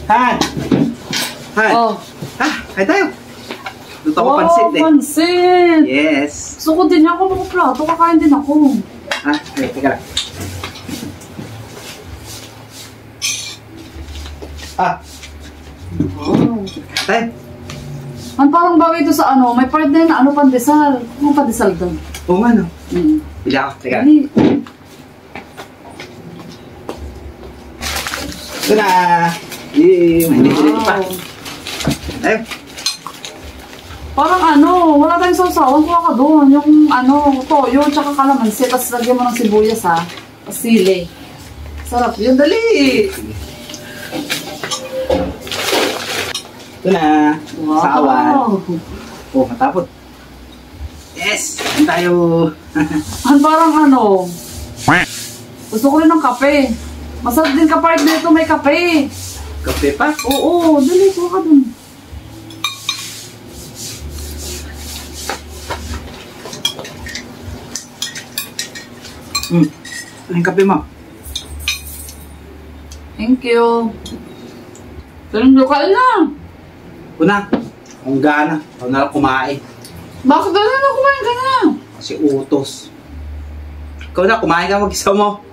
Han! Han! Oh. Kain tayo. Luto ko pansit eh. Pansit! Yes. Gusto ko din ako ng plato. Kakain din ako. Okay, teka lang. Wow. Tayo. Ang parang bagay ito sa ano, may part na yun na ano, pandesal. Ano pandesal doon? Oo nga no. Mm. Pili ako. Teka. Dali. Ito na. Hindi pa. Tayo. Parang ano, wala tayong sausawan. Kuha ka doon. Yung ano, toyo, tsaka kalamansi. Tapos lagyan mo ng sibuyas ha. Sili. Sarap yun. Dali. Ito na. Wow. Sa awan. Oh, matapot. Yes! Saan tayo? Ang parang ano. Gusto ko rin ng kape. Masarap din kapart nito, may kape. Kape pa? Oo, dali. Kuha ka doon. Ano yung kape mo? Thank you. Ganun kain na. Una, kung gana. Ako na lang kumain. Bakit ganun na kumain ka na? Kasi utos. Ikaw na, kumain ka mag-isa mo.